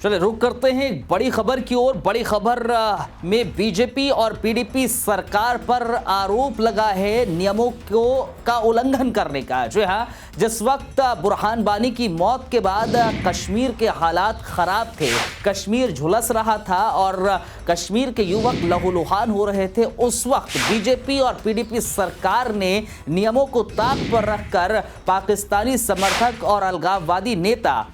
चले रुक करते हैं एक बड़ी खबर की ओर। बड़ी खबर में बीजेपी और पीडीपी सरकार पर आरोप लगा है नियमों का उल्लंघन करने का। जो है जिस वक्त बुरहान वानी की मौत के बाद कश्मीर के हालात खराब थे, कश्मीर झुलस रहा था और कश्मीर के युवक लहूलुहान हो रहे थे, उस वक्त बीजेपी और पीडीपी सरकार ने नियमों को ताक पर रखकर पाकिस्तानी समर्थक और अलगाववादी नेता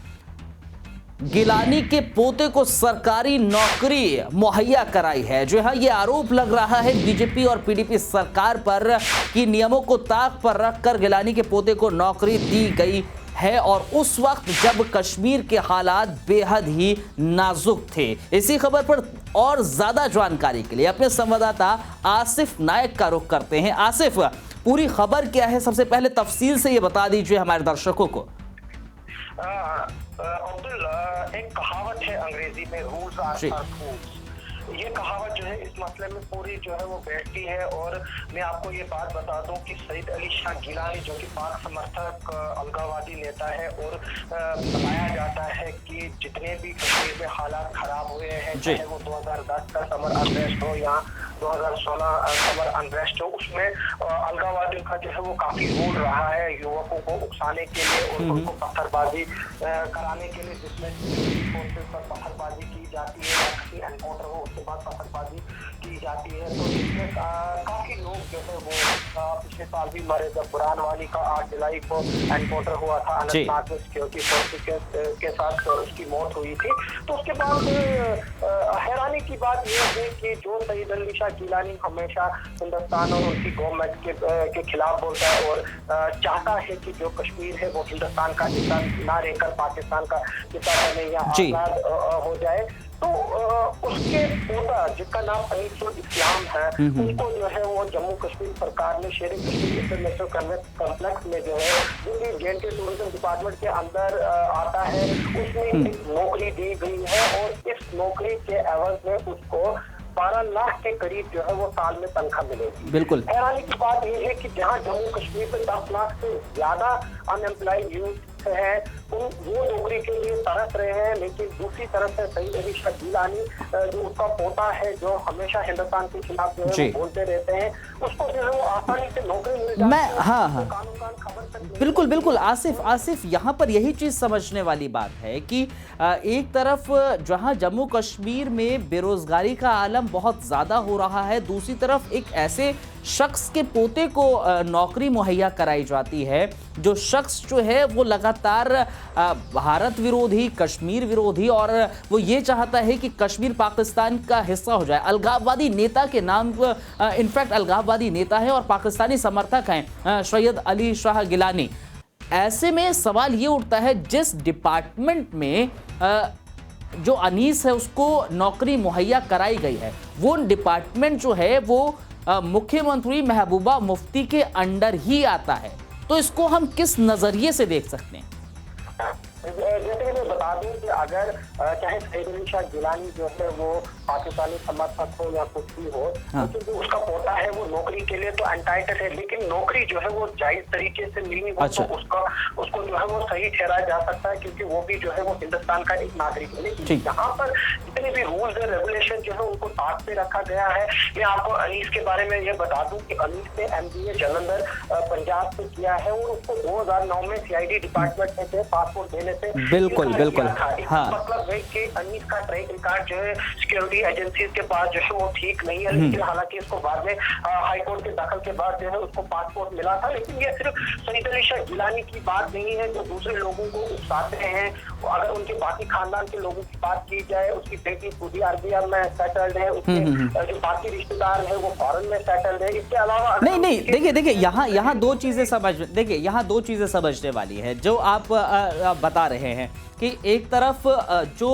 गिलानी के पोते को सरकारी नौकरी मुहैया कराई है। जो है ये आरोप लग रहा है बीजेपी और पीडीपी सरकार पर कि नियमों को ताक पर रखकर गिलानी के पोते को नौकरी दी गई है और उस वक्त जब कश्मीर के हालात बेहद ही नाजुक थे। इसी खबर पर और ज्यादा जानकारी के लिए अपने संवाददाता आसिफ नायक का रुख करते हैं। आसिफ, पूरी खबर क्या है? सबसे पहले तफसील से ये बता दीजिए हमारे दर्शकों को। अब्दुल, एक कहावत है अंग्रेजी में, रूल्स आर फूल्स। ये कहावत जो है इस मसले में पूरी जो है वो बैठती है। और मैं आपको ये बात बता दूं कि सईद अली शाह गिलानी जो कि पाक समर्थक अलगाववादी नेता है और बताया जाता है कि जितने भी कश्मीर में हालात खराब हुए हैं, चाहे वो 2010 का समर अनरेस्ट हो या 2016 समर अनरेस्ट हो, उसमें अलगाववादियों का जो है वो काफी रोल रहा है युवकों को उकसाने के लिए और उनको पत्थरबाजी कराने के लिए, जिसमें फोर्सेस पर पत्थरबाजी की जाती है या किसी एनकाउंटर हो उसके बाद पत्थरबाजी की जाती है। तो इसमें काफी लोग जो है वो पिछले साल भी मरे जब बुरहान वानी का 8 जुलाई को एनकाउंटर हुआ था अनंतनाग में सिक्योरिटी फोर्सेस के साथ उसकी मौत हुई थी। तो उसके बाद हैरानी की बात यह है कि जो सईद अली शाह गिलानी हमेशा हिंदुस्तान और उनकी गवर्नमेंट के खिलाफ बोलता है और चाहता है कि जो कश्मीर है वो हिंदुस्तान का हिस्सा ना रहकर पाकिस्तान का हिस्सा बने या आजाद हो जाए, तो उसके पोता जिसका नाम अनीसुल इस्लाम है, उनको जो है वो जम्मू कश्मीर सरकार ने शेर कश्मीर इंटरनेशनल कॉम्प्लेक्स में जो है दिल्ली जेल के टूरिज्म डिपार्टमेंट के अंदर आता है, उसमें एक नौकरी दी गई है और इस नौकरी के एवज में उसको 12 लाख के करीब जो है वो साल में तनख्वाह मिलेगी। बिल्कुल हैरानी की बात यह है कि जहां जम्मू कश्मीर में 10 लाख से ज्यादा अनएम्प्लॉयड यूथ है, वो नौकरी के लिए तरस रहे हैं, लेकिन दूसरी तरफ से सईद अली शाह गिलानी जो उसका पोता है, जो हमेशा हिंदुस्तान के खिलाफ जो है वो बोलते रहते हैं, उसको जो है वो आसानी से नौकरी मिल जाती है। हाँ बिल्कुल बिल्कुल आसिफ यहाँ पर यही चीज समझने वाली बात है कि एक तरफ जहां जम्मू कश्मीर में बेरोजगारी का आलम बहुत ज्यादा हो रहा है, दूसरी तरफ एक ऐसे शख्स के पोते को नौकरी मुहैया कराई जाती है जो शख्स जो है वो लगातार भारत विरोधी, कश्मीर विरोधी और वो ये चाहता है कि कश्मीर पाकिस्तान का हिस्सा हो जाए। अलगाववादी नेता के नाम इनफैक्ट अलगाववादी नेता है और पाकिस्तानी समर्थक हैं सैयद अली शाह गिलानी। ऐसे में सवाल ये उठता है जिस डिपार्टमेंट में जो अनीस है उसको नौकरी मुहैया कराई गई है, वो डिपार्टमेंट जो है वो मुख्यमंत्री महबूबा मुफ्ती के अंडर ही आता है, तो इसको हम किस नजरिए से देख सकते हैं? जैसे कि मैं बता दूं कि अगर चाहे सईद अली शाह गिलानी जो है वो पाकिस्तानी समर्थक हो या कुछ भी हो, तो जो उसका पोता है वो नौकरी के लिए तो एंटाइटल है, लेकिन नौकरी जो है वो जायज तरीके से मिलनी हो तो उसको जो है वो सही ठहराया जा सकता है, क्योंकि वो भी जो है वो हिंदुस्तान का एक नागरिक है। लेकिन यहाँ पर जितने भी रूल्स एंड रेगुलेशन जो है उनको ताक पे रखा गया है। मैं आपको अनीस के बारे में ये बता दूं कि अनीस ने MBA जलंधर पंजाब से किया है और उसको 2009 में CID डिपार्टमेंट में पासपोर्ट देने से बिल्कुल हाँ। मतलब है कि अनीस का ट्रैक रिकॉर्ड जो है सिक्योरिटी एजेंसीज के पास जो है वो ठीक नहीं है, लेकिन हालांकि इसको बाद में हाईकोर्ट के दखल के बाद जो है उसको पासपोर्ट मिला था। लेकिन ये सिर्फ सईद अली शाह गिलानी की बात नहीं है जो दूसरे लोगों को उकसाते हैं। अगर उनके बाकी खानदान के लोगों की बात की जाए, उसकी बेटी सऊदी अरबिया में सेटल्ड है, उसके जो बाकी रिश्तेदार है वो फॉरेन में सेटल्ड है। इसके अलावा नहीं देखिए यहाँ दो चीजें समझने वाली है जो आप बता रहे हैं कि एक तरफ जो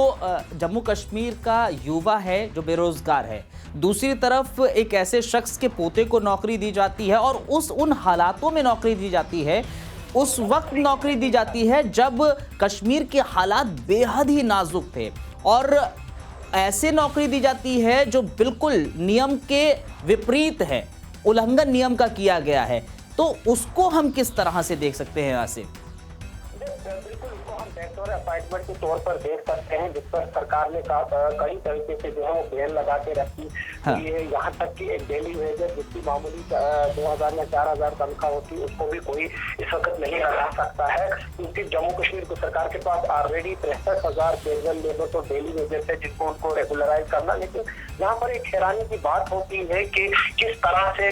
जम्मू कश्मीर का युवा है जो बेरोजगार है, दूसरी तरफ एक ऐसे शख्स के पोते को नौकरी दी जाती है और उन हालातों में नौकरी दी जाती है, उस वक्त नौकरी दी जाती है जब कश्मीर के हालात बेहद ही नाजुक थे और ऐसे नौकरी दी जाती है जो बिल्कुल नियम के विपरीत है, उल्लंघन नियम का किया गया है। तो उसको हम किस तरह से देख सकते हैं आसिफ? बिल्कुल उसको हम बैकडोर अपॉइंटमेंट के तौर पर देख सकते हैं, जिस पर सरकार ने कई तरीके से जो है वो बैन लगा के रखी हुई है। यहाँ तक कि एक डेली वेजर जिसकी मामूली 2000 या 4000 तनख्वाह होती है, उसको भी कोई इस वक्त नहीं लगा सकता है, क्योंकि जम्मू कश्मीर को सरकार के पास ऑलरेडी 63,000 कैजुअल लेबर तो डेली वेजर है जिनको उनको रेगुलराइज करना। लेकिन यहाँ पर एक हैरानी की बात होती है कि किस तरह से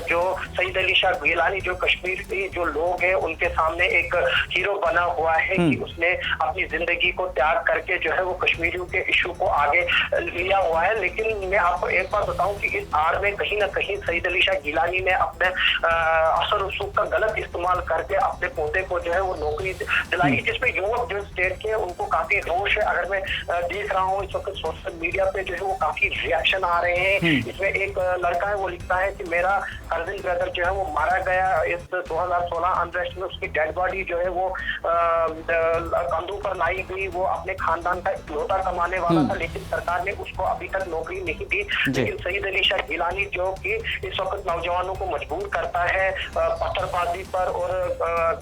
जो सईद अली शाह गिलानी जो कश्मीर के जो लोग हैं उनके सामने एक हीरो बना हुआ है कि उसने अपनी जिंदगी को त्याग करके जो है वो कश्मीरियों के इशू को आगे लिया हुआ है। लेकिन मैं आपको एक बात बताऊं कि इस आड़ में कहीं ना कहीं सईद अली शाह गिलानी ने अपने असर रसूख का गलत इस्तेमाल करके अपने पोते को जो है वो नौकरी दिलाई, जिसमें युवक जो स्टेट के उनको काफी रोष है। अगर मैं देख रहा हूँ इस वक्त सोशल मीडिया पे जो है वो काफी रिएक्शन आ रहे हैं। इसमें एक लड़का है वो लिखता है कि मेरा कजिन ब्रदर जो है वो मारा गया इस 2016 अनरेस्ट में, उसकी डेड बॉडी जो है वो कंधों पर लाई गई, वो अपने खानदान का इकलौता कमाने वाला था, लेकिन सरकार ने उसको अभी तक नौकरी नहीं दी। लेकिन सईद अली शाह गिलानी जो कि इस वक्त नौजवानों को मजबूर करता है पत्थरबाजी पर और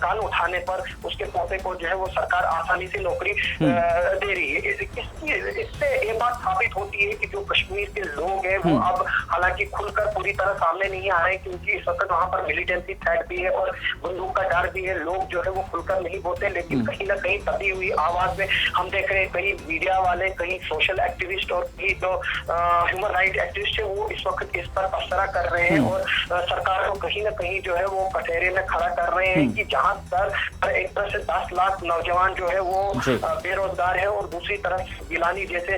कान उठाने पर, उसके पोते को जो है वो सरकार आसानी से नौकरी दे रही है। इससे ये बात साबित होती है कि जो कश्मीर के लोग हैं वो अब हालांकि खुलकर पूरी तरह सामने नहीं आ रहे, क्योंकि इस वक्त वहाँ पर मिलिटेंसी थ्रेट भी है और बंदूक का डर भी है। लोग जो है वो खुलकर नहीं बोलते, लेकिन कहीं ना कहीं दबी हुई आवाज में हम देख रहे हैं कई मीडिया वाले, कई सोशल एक्टिविस्ट और कई जो ह्यूमन राइट एक्टिविस्ट है वो इस वक्त इस पर तबसरा कर रहे हैं और सरकार को कहीं ना कहीं जो है वो कटहरे में खड़ा कर रहे हैं कि जहाँ पर एक तरफ से 10 लाख नौजवान जो है वो बेरोजगार है और दूसरी तरफ गिलानी जैसे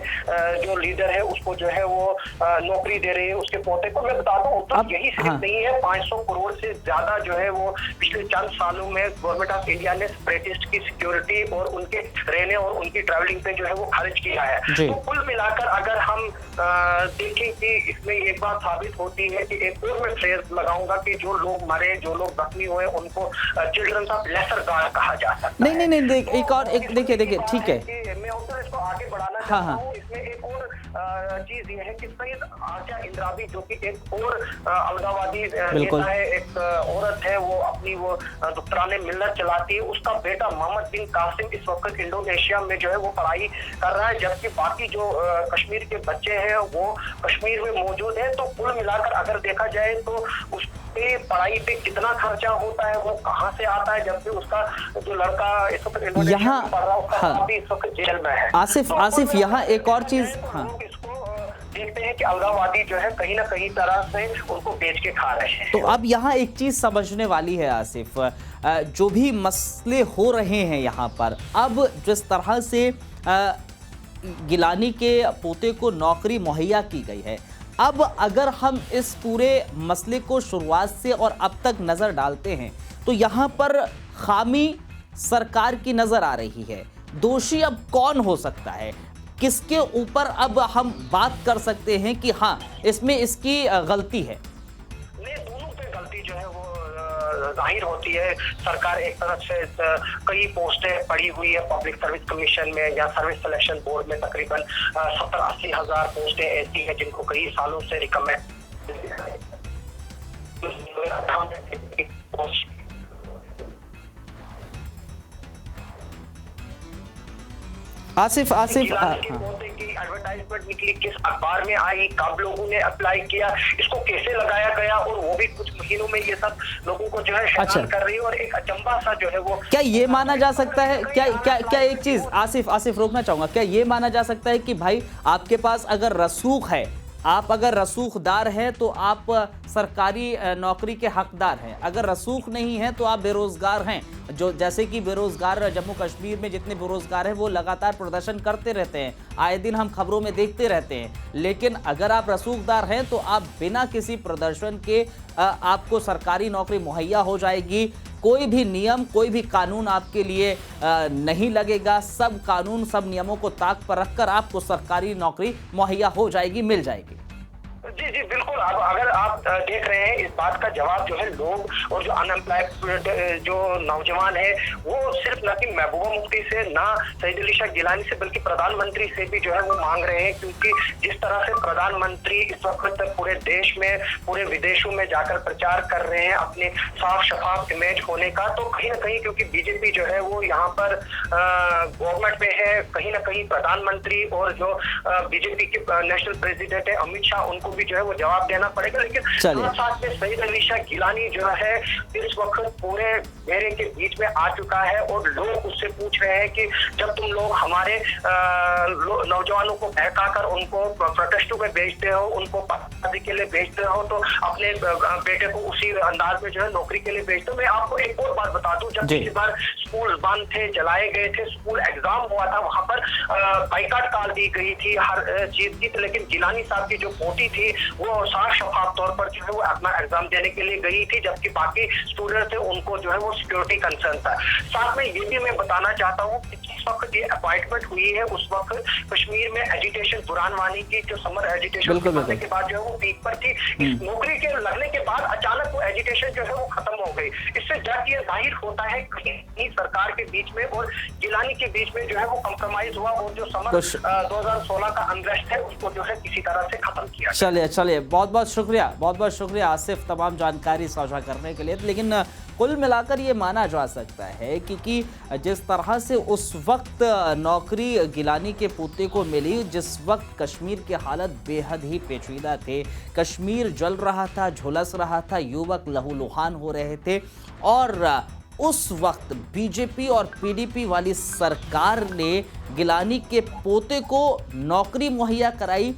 जो लीडर है उसको जो है वो नौकरी दे रहे हैं उसके पोते को। मैं बता दूं तो यही सिर्फ नहीं है, 500 करोड़ से ज्यादा जो है वो पिछले चंद सालों में गवर्नमेंट ऑफ इंडिया ने सेपरेटिस्ट की सिक्योरिटी और उनके रहने और उनकी ट्रैवलिंग पे जो है वो खर्च किया है। तो कुल मिलाकर अगर हम देखें कि इसमें एक बात साबित होती है कि एक और मैं फ्रेज लगाऊंगा कि जो लोग मरे, जो लोग जख्मी हुए उनको चिल्ड्रन ऑफ लेसर गॉड कहा जा सकता है। नहीं, देखिए ठीक है, मैं इसको आगे बढ़ाना चाहता हूँ। इसमें एक और चीज ये है कि सैयद आशा इंद्रावी जो कि एक और अलगाववादी नेता है, एक औरत है, वो अपनी वो दुक्तराने मिल्लत चलाती है, उसका बेटा मोहम्मद बिन कासिम इस वक्त इंडोनेशिया में जो है वो पढ़ाई कर रहा है, जबकि बाकी जो कश्मीर के बच्चे हैं वो कश्मीर में मौजूद है। तो कुल मिलाकर अगर देखा जाए तो उस पढ़ाई पे कितना खर्चा होता है, वो कहाँ से आता है, जबकि उसका जो लड़का इस वक्त इंडोनेशिया में पढ़ रहा है उसका इस वक्त जेल में है। आसिफ यहाँ एक और चीज देखते हैं कि अलगाववादी जो है कहीं ना कहीं तरह से उनको बेच के खा रहे हैं। तो अब यहाँ एक चीज समझने वाली है आसिफ, जो भी मसले हो रहे हैं यहाँ पर, अब जिस तरह से गिलानी के पोते को नौकरी मुहैया की गई है, अब अगर हम इस पूरे मसले को शुरुआत से और अब तक नज़र डालते हैं तो यहाँ पर खामी सरकार की नज़र आ रही है। दोषी अब कौन हो सकता है, किसके ऊपर अब हम बात कर सकते हैं कि हाँ इसमें इसकी गलती है? दोनों पे गलती जो है वो जाहिर होती है। सरकार एक तरफ से कई पोस्टें पड़ी हुई है पब्लिक सर्विस कमीशन में या सर्विस सिलेक्शन बोर्ड में, तकरीबन 70-80 हज़ार पोस्टें ऐसी हैं जिनको कई सालों से रिकमेंड आसिफ एडवर्टाइजमेंट निकली, किस अखबार में आई, कब लोगों ने अप्लाई किया, इसको कैसे लगाया गया, और वो भी कुछ महीनों में ये सब लोगों को जो है हैरान कर रही है और एक अचंभा सा जो है वो। क्या ये माना जा सकता है, क्या एक चीज आसिफ रोकना चाहूंगा, क्या ये माना जा सकता है कि भाई आपके पास अगर रसूख है, आप अगर रसूखदार हैं तो आप सरकारी नौकरी के हकदार हैं, अगर रसूख नहीं है तो आप बेरोजगार हैं? जो जैसे कि बेरोजगार जम्मू कश्मीर में जितने बेरोजगार हैं वो लगातार प्रदर्शन करते रहते हैं, आए दिन हम खबरों में देखते रहते हैं। लेकिन अगर आप रसूखदार हैं तो आप बिना किसी प्रदर्शन के आपको सरकारी नौकरी मुहैया हो जाएगी। कोई भी नियम, कोई भी कानून आपके लिए नहीं लगेगा, सब कानून, सब नियमों को ताक पर रखकर आपको सरकारी नौकरी मुहैया हो जाएगी, मिल जाएगी। जी जी बिल्कुल। अब अगर आप देख रहे हैं, इस बात का जवाब जो है लोग और जो अनएम्प्लॉयड जो नौजवान है वो सिर्फ न कि महबूबा मुफ्ती से, ना सईद अली शाह गिलानी से, बल्कि प्रधानमंत्री से भी जो है वो मांग रहे हैं। क्योंकि जिस तरह से प्रधानमंत्री इस वक्त पूरे देश में, पूरे विदेशों में जाकर प्रचार कर रहे हैं अपने साफ शफाफ इमेज होने का, तो कहीं ना कहीं क्योंकि बीजेपी जो है वो यहाँ पर गवर्नमेंट में है, कहीं ना कहीं प्रधानमंत्री और जो बीजेपी के नेशनल प्रेसिडेंट है अमित शाह, उनको भी जो है वो जवाब देना पड़ेगा। लेकिन साथ में सईद अली शाह गिलानी जो है इस वक्त पूरे घेरे के बीच में आ चुका है और लोग उससे पूछ रहे हैं कि जब तुम लोग हमारे नौजवानों को बहकाकर उनको प्रोटेस्टों में भेजते हो, उनको पढ़ाई के लिए भेजते हो, तो अपने बेटे को उसी अंदाज में जो है नौकरी के लिए भेजते हो। मैं आपको एक और बात बता दूं, जब पिछली बार स्कूल बंद थे, जलाए गए थे, स्कूल एग्जाम हुआ था, वहां पर बाइकाट काल दी गई थी हर चीज की, लेकिन गिलानी साहब की जो पोती थी वो साफ शफाफ तौर पर जो है वो अपना एग्जाम देने के लिए गई थी, जबकि बाकी स्टूडेंट थे उनको जो है वो सिक्योरिटी कंसर्न था। साथ में ये भी मैं बताना चाहता हूँ कि जिस वक्त ये अपॉइंटमेंट हुई है उस वक्त कश्मीर में एजुटेशन, बुरहान वानी की जो समर एजुटेशन करने के बाद जो है वो पीक पर थी। इस नौकरी के लगने के बाद अचानक वो एजुटेशन जो है वो खत्म हो गई। इससे ये जाहिर होता है कहीं सरकार के बीच में और गिलानी के बीच में जो है वो कंप्रोमाइज हुआ और जो समर 2016 का अनरेस्ट है उसको जो है किसी तरह से खत्म किया। चलिए बहुत बहुत शुक्रिया आसिफ तमाम जानकारी साझा करने के लिए। लेकिन कुल मिलाकर ये माना जा सकता है कि जिस तरह से उस वक्त नौकरी गिलानी के पोते को मिली, जिस वक्त कश्मीर की हालत बेहद ही पेचीदा थे, कश्मीर जल रहा था, झुलस रहा था, युवक लहूलुहान हो रहे थे, और उस वक्त बीजेपी और पीडीपी वाली सरकार ने गिलानी के पोते को नौकरी मुहैया कराई,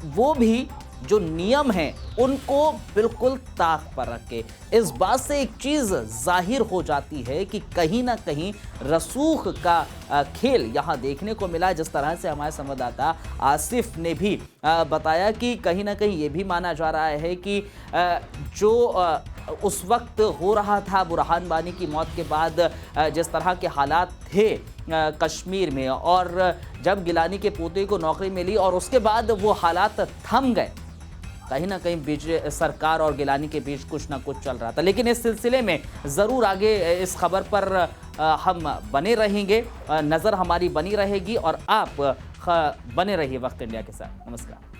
वो भी जो नियम हैं उनको बिल्कुल ताक पर रख के। इस बात से एक चीज़ जाहिर हो जाती है कि कहीं ना कहीं रसूख का खेल यहाँ देखने को मिला। जिस तरह से हमारे संवाददाता आसिफ ने भी बताया कि कहीं ना कहीं ये भी माना जा रहा है कि जो उस वक्त हो रहा था बुरहान वानी की मौत के बाद जिस तरह के हालात थे कश्मीर में, और जब गिलानी के पोते को नौकरी मिली और उसके बाद वो हालात थम गए, कहीं ना कहीं बीच सरकार और गिलानी के बीच कुछ ना कुछ चल रहा था। लेकिन इस सिलसिले में ज़रूर आगे इस खबर पर हम बने रहेंगे, नज़र हमारी बनी रहेगी और आप बने रहिए वक्त इंडिया के साथ। नमस्कार।